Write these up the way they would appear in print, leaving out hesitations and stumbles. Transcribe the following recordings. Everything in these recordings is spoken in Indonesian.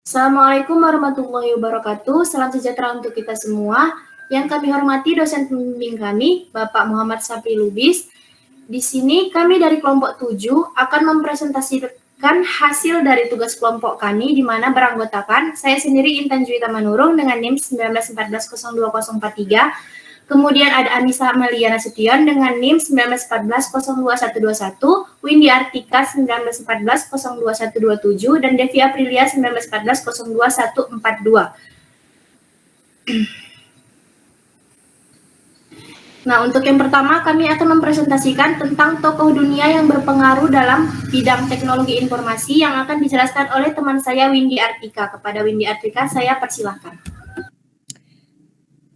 Assalamualaikum warahmatullahi wabarakatuh. Salam sejahtera untuk kita semua. Yang kami hormati dosen pembimbing kami, Bapak Muhammad Sapri Lubis. Di sini kami dari kelompok 7 akan mempresentasikan hasil dari tugas kelompok kami di mana beranggotakan saya sendiri Intan Juwita Manurung dengan NIM 19140243. Kemudian ada Anissa Amelia Nasution dengan NIM 1914-02121, Windy Artika 1914-02127, dan Devi Aprilia 1914-02142. Nah, untuk yang pertama kami akan mempresentasikan tentang tokoh dunia yang berpengaruh dalam bidang teknologi informasi yang akan dijelaskan oleh teman saya Windy Artika. Kepada Windy Artika saya persilahkan.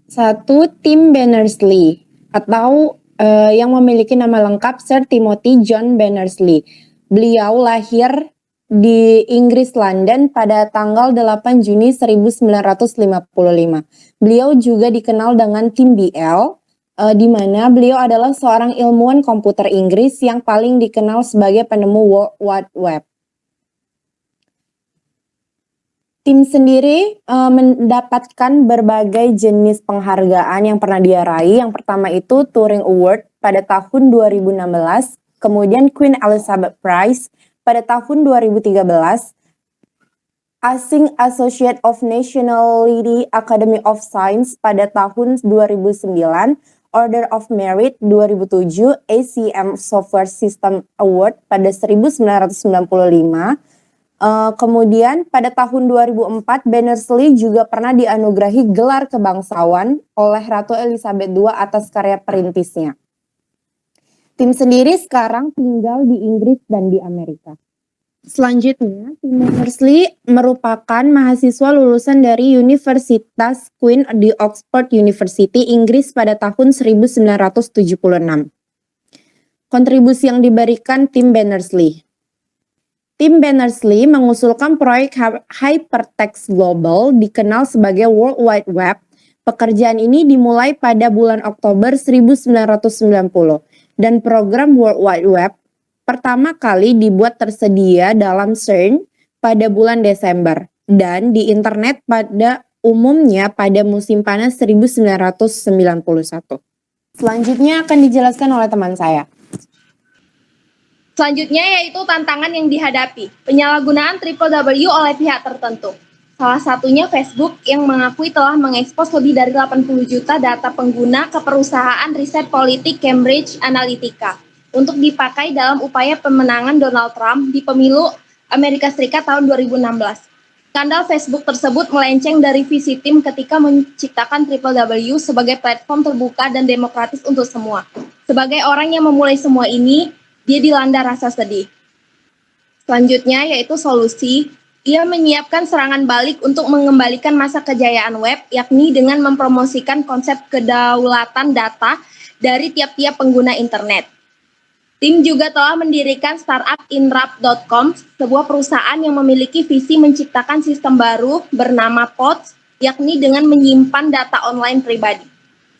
1. Tim Berners-Lee atau yang memiliki nama lengkap Sir Timothy John Berners-Lee. Beliau lahir di Inggris London pada tanggal 8 Juni 1955. Beliau juga dikenal dengan Tim BL, di mana beliau adalah seorang ilmuwan komputer Inggris yang paling dikenal sebagai penemu World Wide Web. Tim sendiri mendapatkan berbagai jenis penghargaan yang pernah dia raih. Yang pertama itu Turing Award pada tahun 2016, kemudian Queen Elizabeth Prize pada tahun 2013, Asing Associate of Nationality Academy of Science pada tahun 2009, Order of Merit 2007, ACM Software System Award pada 1995. Kemudian pada tahun 2004, Berners-Lee juga pernah dianugerahi gelar kebangsawan oleh Ratu Elizabeth II atas karya perintisnya. Tim sendiri sekarang tinggal di Inggris dan di Amerika. Selanjutnya, Tim Berners-Lee merupakan mahasiswa lulusan dari Universitas Queen di Oxford University, Inggris pada tahun 1976. Kontribusi yang diberikan Tim Berners-Lee. Tim Berners-Lee mengusulkan proyek Hypertext Global dikenal sebagai World Wide Web. Pekerjaan ini dimulai pada bulan Oktober 1990 dan program World Wide Web pertama kali dibuat tersedia dalam CERN pada bulan Desember dan di internet pada umumnya pada musim panas 1991. Selanjutnya akan dijelaskan oleh teman saya. Selanjutnya yaitu tantangan yang dihadapi, penyalahgunaan www oleh pihak tertentu. Salah satunya Facebook yang mengakui telah mengekspos lebih dari 80 juta data pengguna ke perusahaan riset politik Cambridge Analytica untuk dipakai dalam upaya pemenangan Donald Trump di pemilu Amerika Serikat tahun 2016. Skandal Facebook tersebut melenceng dari visi tim ketika menciptakan www sebagai platform terbuka dan demokratis untuk semua. Sebagai orang yang memulai semua ini, dia dilanda rasa sedih. Selanjutnya yaitu solusi. Ia menyiapkan serangan balik untuk mengembalikan masa kejayaan web, yakni dengan mempromosikan konsep kedaulatan data dari tiap-tiap pengguna internet. Tim juga telah mendirikan startup Inrupt.com, sebuah perusahaan yang memiliki visi menciptakan sistem baru bernama PODS, yakni dengan menyimpan data online pribadi.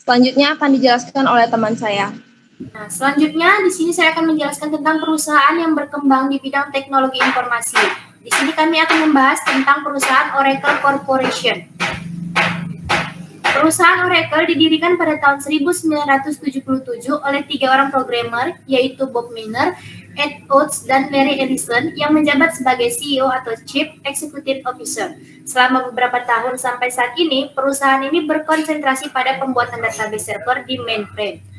Selanjutnya akan dijelaskan oleh teman saya. Nah, selanjutnya di sini saya akan menjelaskan tentang perusahaan yang berkembang di bidang teknologi informasi. Di sini kami akan membahas tentang perusahaan Oracle Corporation. Perusahaan Oracle didirikan pada tahun 1977 oleh 3 orang programmer, yaitu Bob Miner, Ed Oates, dan Larry Ellison yang menjabat sebagai CEO atau Chief Executive Officer. Selama beberapa tahun sampai saat ini, perusahaan ini berkonsentrasi pada pembuatan database server di mainframe.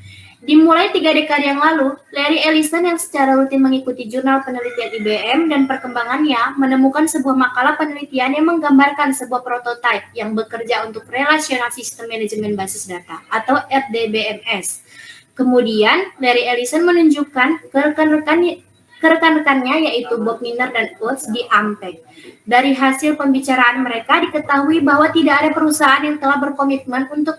Dimulai 3 dekade yang lalu, Larry Ellison yang secara rutin mengikuti jurnal penelitian IBM dan perkembangannya menemukan sebuah makalah penelitian yang menggambarkan sebuah prototipe yang bekerja untuk Relational System Management Basis Data atau RDBMS. Kemudian, Larry Ellison menunjukkan ke rekan-rekannya yaitu Bob Miner dan Oates di Ampeg. Dari hasil pembicaraan mereka diketahui bahwa tidak ada perusahaan yang telah berkomitmen untuk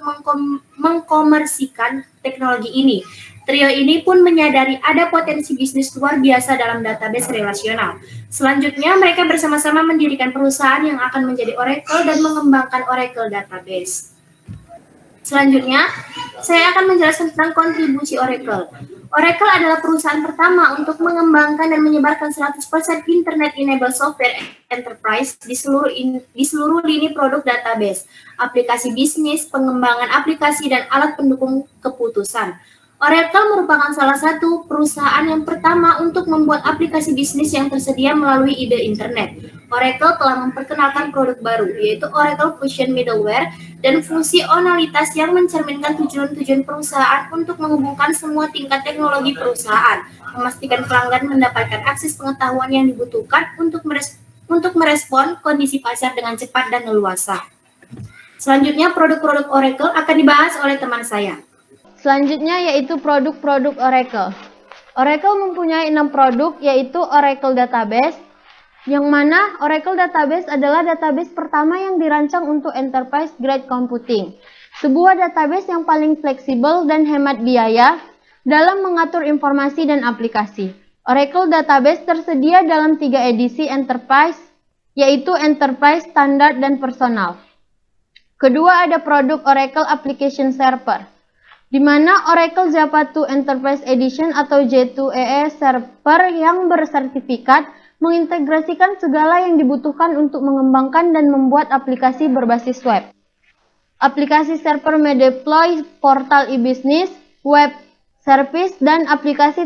mengkomersikan teknologi ini. Trio ini pun menyadari ada potensi bisnis luar biasa dalam database relasional. Selanjutnya, mereka bersama-sama mendirikan perusahaan yang akan menjadi Oracle dan mengembangkan Oracle Database. Selanjutnya, saya akan menjelaskan tentang kontribusi Oracle. Oracle adalah perusahaan pertama untuk mengembangkan dan menyebarkan 100% Internet-enabled software enterprise di seluruh lini produk database, aplikasi bisnis, pengembangan aplikasi, dan alat pendukung keputusan. Oracle merupakan salah satu perusahaan yang pertama untuk membuat aplikasi bisnis yang tersedia melalui ide internet. Oracle telah memperkenalkan produk baru, yaitu Oracle Fusion Middleware, dan fungsionalitas yang mencerminkan tujuan-tujuan perusahaan untuk menghubungkan semua tingkat teknologi perusahaan, memastikan pelanggan mendapatkan akses pengetahuan yang dibutuhkan untuk merespon kondisi pasar dengan cepat dan leluasa. Selanjutnya, produk-produk Oracle akan dibahas oleh teman saya. Selanjutnya yaitu produk-produk Oracle. Oracle mempunyai 6 produk, yaitu Oracle Database, yang mana Oracle Database adalah database pertama yang dirancang untuk enterprise grade computing. Sebuah database yang paling fleksibel dan hemat biaya dalam mengatur informasi dan aplikasi. Oracle Database tersedia dalam 3 edisi enterprise, yaitu Enterprise, Standard, dan Personal. Kedua, ada produk Oracle Application Server, di mana Oracle Java 2 Enterprise Edition atau J2EE Server yang bersertifikat mengintegrasikan segala yang dibutuhkan untuk mengembangkan dan membuat aplikasi berbasis web. Aplikasi server mendeploy portal e-business, web service, dan aplikasi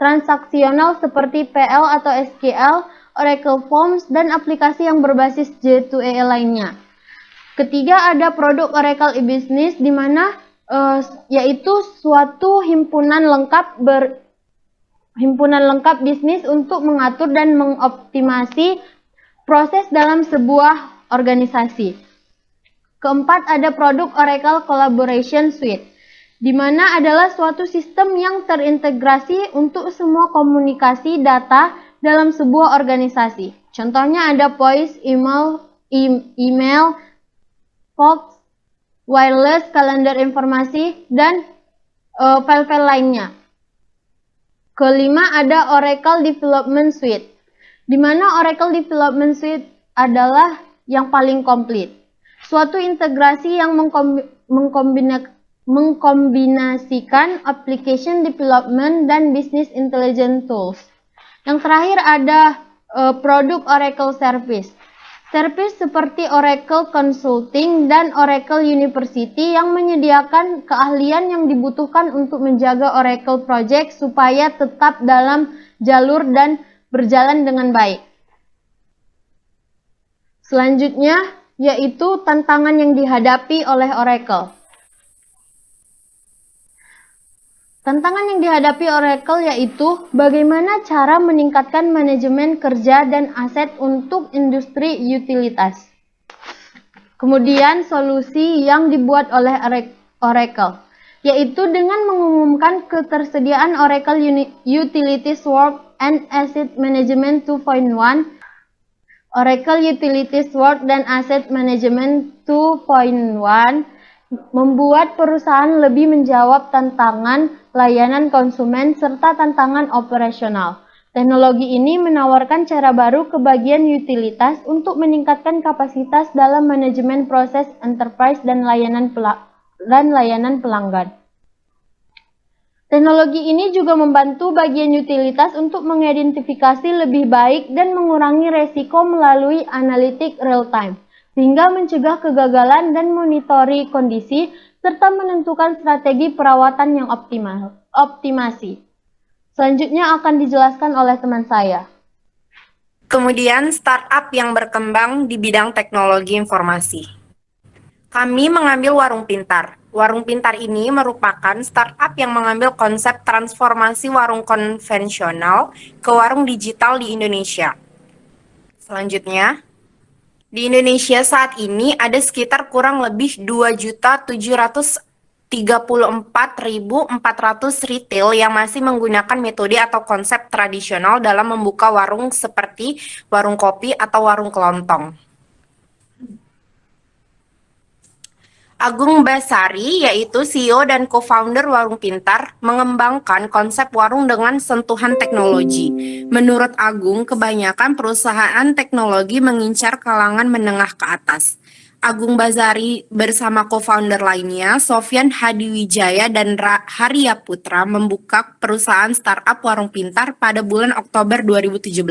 transaksional seperti PL atau SQL, Oracle Forms, dan aplikasi yang berbasis J2EE lainnya. Ketiga, ada produk Oracle e-business, di mana yaitu suatu himpunan lengkap bisnis untuk mengatur dan mengoptimasi proses dalam sebuah organisasi. Keempat, ada produk Oracle Collaboration Suite, di mana adalah suatu sistem yang terintegrasi untuk semua komunikasi data dalam sebuah organisasi. Contohnya ada voice, email, fax, wireless, kalender informasi, dan file-file lainnya. Kelima, ada Oracle Development Suite, di mana Oracle Development Suite adalah yang paling komplit. Suatu integrasi yang mengkombinasikan application development dan business intelligence tools. Yang terakhir ada produk Oracle Service. Service seperti Oracle Consulting dan Oracle University yang menyediakan keahlian yang dibutuhkan untuk menjaga Oracle Project supaya tetap dalam jalur dan berjalan dengan baik. Selanjutnya yaitu tantangan yang dihadapi oleh Oracle. Tantangan yang dihadapi Oracle yaitu bagaimana cara meningkatkan manajemen kerja dan aset untuk industri utilitas. Kemudian solusi yang dibuat oleh Oracle yaitu dengan mengumumkan ketersediaan Oracle Utilities Work and Asset Management 2.1, Oracle Utilities Work dan Asset Management 2.1 membuat perusahaan lebih menjawab tantangan layanan konsumen serta tantangan operasional. Teknologi ini menawarkan cara baru ke bagian utilitas untuk meningkatkan kapasitas dalam manajemen proses enterprise dan layanan pelanggan. Teknologi ini juga membantu bagian utilitas untuk mengidentifikasi lebih baik dan mengurangi resiko melalui analitik real-time, sehingga mencegah kegagalan dan monitori kondisi, serta menentukan strategi perawatan yang optimasi. Selanjutnya akan dijelaskan oleh teman saya. Kemudian startup yang berkembang di bidang teknologi informasi. Kami mengambil Warung Pintar. Warung Pintar ini merupakan startup yang mengambil konsep transformasi warung konvensional ke warung digital di Indonesia. Selanjutnya, di Indonesia saat ini ada sekitar kurang lebih 2.734.400 retail yang masih menggunakan metode atau konsep tradisional dalam membuka warung seperti warung kopi atau warung kelontong. Agung Basari, yaitu CEO dan co-founder Warung Pintar, mengembangkan konsep warung dengan sentuhan teknologi. Menurut Agung, kebanyakan perusahaan teknologi mengincar kalangan menengah ke atas. Agung Bazari bersama co-founder lainnya, Sofyan Hadiwijaya dan Haria Putra, membuka perusahaan startup Warung Pintar pada bulan Oktober 2017.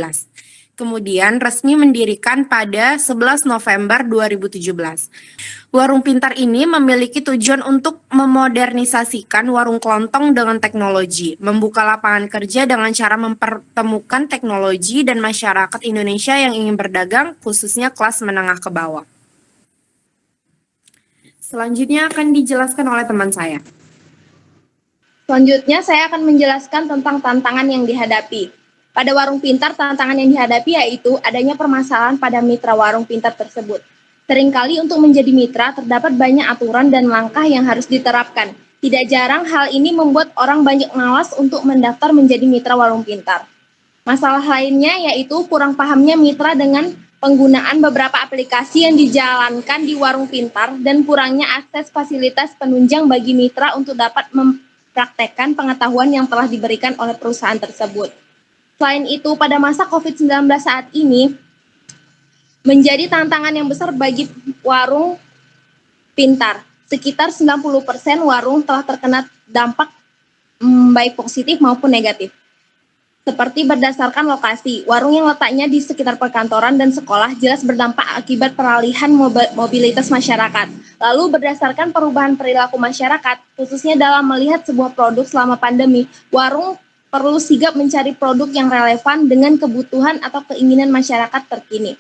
Kemudian resmi mendirikan pada 11 November 2017. Warung Pintar ini memiliki tujuan untuk memodernisasikan warung kelontong dengan teknologi, membuka lapangan kerja dengan cara mempertemukan teknologi dan masyarakat Indonesia yang ingin berdagang, khususnya kelas menengah ke bawah. Selanjutnya akan dijelaskan oleh teman saya. Selanjutnya saya akan menjelaskan tentang tantangan yang dihadapi. Pada Warung Pintar, tantangan yang dihadapi yaitu adanya permasalahan pada mitra Warung Pintar tersebut. Seringkali untuk menjadi mitra terdapat banyak aturan dan langkah yang harus diterapkan. Tidak jarang hal ini membuat orang banyak malas untuk mendaftar menjadi mitra Warung Pintar. Masalah lainnya yaitu kurang pahamnya mitra dengan penggunaan beberapa aplikasi yang dijalankan di Warung Pintar dan kurangnya akses fasilitas penunjang bagi mitra untuk dapat mempraktekkan pengetahuan yang telah diberikan oleh perusahaan tersebut. Selain itu, pada masa COVID-19 saat ini menjadi tantangan yang besar bagi Warung Pintar. Sekitar 90% warung telah terkena dampak baik positif maupun negatif. Seperti berdasarkan lokasi, warung yang letaknya di sekitar perkantoran dan sekolah jelas berdampak akibat peralihan mobilitas masyarakat. Lalu berdasarkan perubahan perilaku masyarakat, khususnya dalam melihat sebuah produk selama pandemi, warung perlu sigap mencari produk yang relevan dengan kebutuhan atau keinginan masyarakat terkini.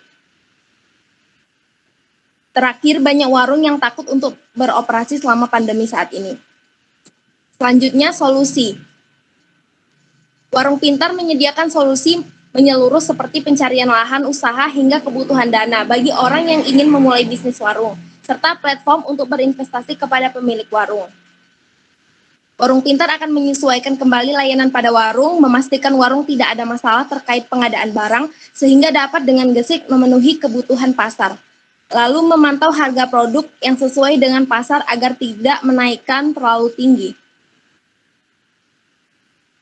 Terakhir, banyak warung yang takut untuk beroperasi selama pandemi saat ini. Selanjutnya, solusi. Warung Pintar menyediakan solusi menyeluruh seperti pencarian lahan usaha hingga kebutuhan dana bagi orang yang ingin memulai bisnis warung, serta platform untuk berinvestasi kepada pemilik warung. Warung Pintar akan menyesuaikan kembali layanan pada warung, memastikan warung tidak ada masalah terkait pengadaan barang, sehingga dapat dengan gesit memenuhi kebutuhan pasar. Lalu memantau harga produk yang sesuai dengan pasar agar tidak menaikkan terlalu tinggi.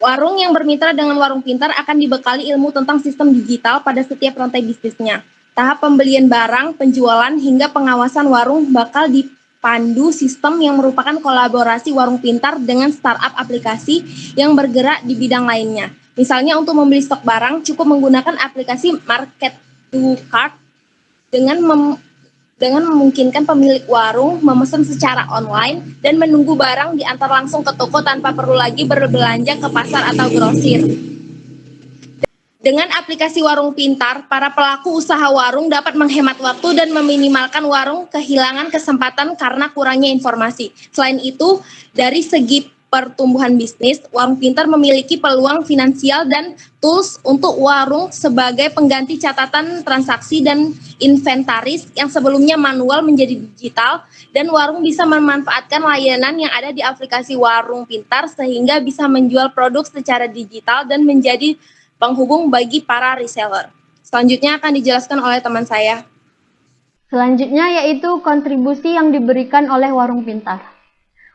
Warung yang bermitra dengan Warung Pintar akan dibekali ilmu tentang sistem digital pada setiap rantai bisnisnya. Tahap pembelian barang, penjualan, hingga pengawasan warung bakal dipandu sistem yang merupakan kolaborasi Warung Pintar dengan startup aplikasi yang bergerak di bidang lainnya. Misalnya untuk membeli stok barang, cukup menggunakan aplikasi Market to Cart dengan memungkinkan pemilik warung memesan secara online dan menunggu barang diantar langsung ke toko tanpa perlu lagi berbelanja ke pasar atau grosir. Dengan aplikasi Warung Pintar, para pelaku usaha warung dapat menghemat waktu dan meminimalkan warung kehilangan kesempatan karena kurangnya informasi. Selain itu, dari segi pertumbuhan bisnis, Warung Pintar memiliki peluang finansial dan tools untuk warung sebagai pengganti catatan transaksi dan inventaris yang sebelumnya manual menjadi digital, dan warung bisa memanfaatkan layanan yang ada di aplikasi Warung Pintar sehingga bisa menjual produk secara digital dan menjadi penghubung bagi para reseller. Selanjutnya akan dijelaskan oleh teman saya. Selanjutnya yaitu kontribusi yang diberikan oleh Warung Pintar.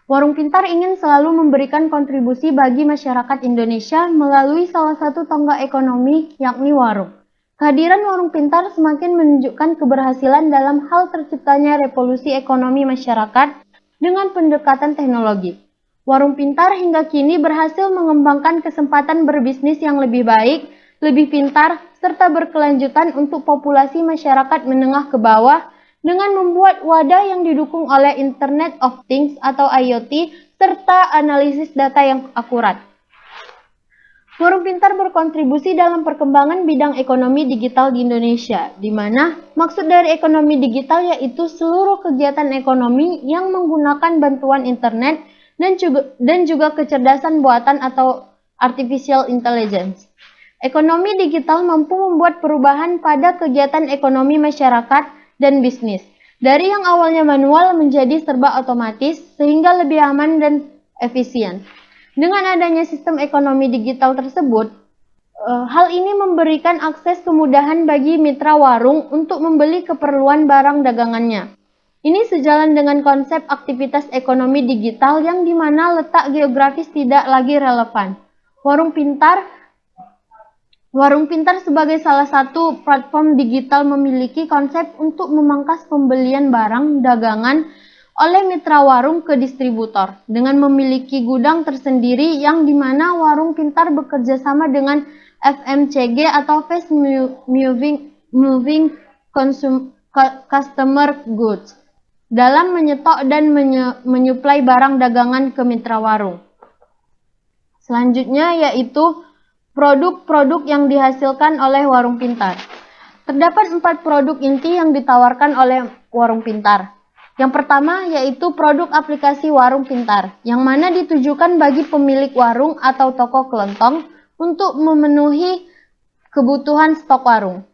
Warung Pintar ingin selalu memberikan kontribusi bagi masyarakat Indonesia melalui salah satu tonggak ekonomi, yakni warung. Kehadiran Warung Pintar semakin menunjukkan keberhasilan dalam hal terciptanya revolusi ekonomi masyarakat dengan pendekatan teknologi. Warung Pintar hingga kini berhasil mengembangkan kesempatan berbisnis yang lebih baik, lebih pintar, serta berkelanjutan untuk populasi masyarakat menengah ke bawah dengan membuat wadah yang didukung oleh Internet of Things atau IoT serta analisis data yang akurat. Warung Pintar berkontribusi dalam perkembangan bidang ekonomi digital di Indonesia, di mana maksud dari ekonomi digital yaitu seluruh kegiatan ekonomi yang menggunakan bantuan internet dan juga kecerdasan buatan atau artificial intelligence. Ekonomi digital mampu membuat perubahan pada kegiatan ekonomi masyarakat dan bisnis, dari yang awalnya manual menjadi serba otomatis sehingga lebih aman dan efisien. Dengan adanya sistem ekonomi digital tersebut, hal ini memberikan akses kemudahan bagi mitra warung untuk membeli keperluan barang dagangannya. Ini sejalan dengan konsep aktivitas ekonomi digital yang dimana letak geografis tidak lagi relevan. Warung Pintar sebagai salah satu platform digital memiliki konsep untuk memangkas pembelian barang dagangan oleh mitra warung ke distributor dengan memiliki gudang tersendiri yang dimana Warung Pintar bekerja sama dengan FMCG atau Fast Moving Customer Goods dalam menyetok dan menyuplai barang dagangan ke mitra warung. Selanjutnya yaitu produk-produk yang dihasilkan oleh Warung Pintar. Terdapat 4 produk inti yang ditawarkan oleh Warung Pintar. Yang pertama yaitu produk aplikasi Warung Pintar, yang mana ditujukan bagi pemilik warung atau toko kelontong untuk memenuhi kebutuhan stok warung.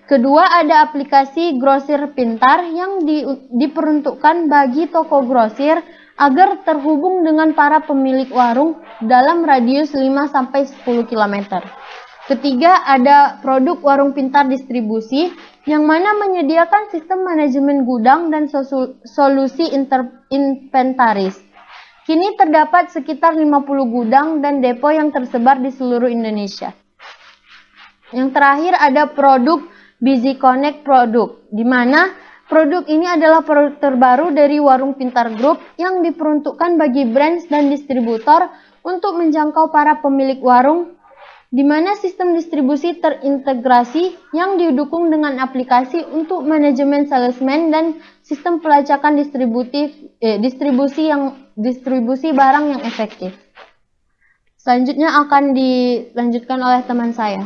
Kedua ada aplikasi Grosir Pintar yang diperuntukkan bagi toko grosir agar terhubung dengan para pemilik warung dalam radius 5-10 km. Ketiga ada produk Warung Pintar Distribusi yang mana menyediakan sistem manajemen gudang dan solusi inventaris. Kini terdapat sekitar 50 gudang dan depo yang tersebar di seluruh Indonesia. Yang terakhir ada produk Busy Connect Produk, di mana produk ini adalah produk terbaru dari Warung Pintar Group yang diperuntukkan bagi brands dan distributor untuk menjangkau para pemilik warung, di mana sistem distribusi terintegrasi yang didukung dengan aplikasi untuk manajemen salesman dan sistem pelacakan distribusi barang yang efektif. Selanjutnya akan dilanjutkan oleh teman saya.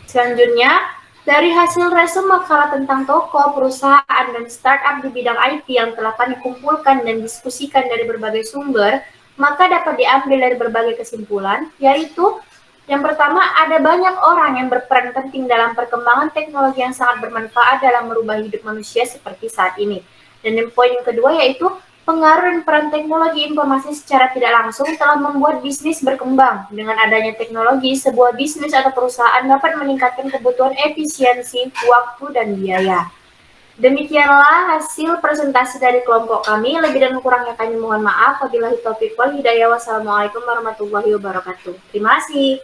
Selanjutnya, dari hasil resume makalah tentang toko, perusahaan, dan startup di bidang IT yang telah kami kumpulkan dan diskusikan dari berbagai sumber, maka dapat diambil dari berbagai kesimpulan, yaitu yang pertama, ada banyak orang yang berperan penting dalam perkembangan teknologi yang sangat bermanfaat dalam merubah hidup manusia seperti saat ini. Dan yang poin yang kedua yaitu pengaruh dan peran teknologi informasi secara tidak langsung telah membuat bisnis berkembang. Dengan adanya teknologi, sebuah bisnis atau perusahaan dapat meningkatkan kebutuhan efisiensi, waktu, dan biaya. Demikianlah hasil presentasi dari kelompok kami. Lebih dan kurangnya kami mohon maaf. Wabillahi taufiq wal hidayah. Wassalamualaikum warahmatullahi wabarakatuh. Terima kasih.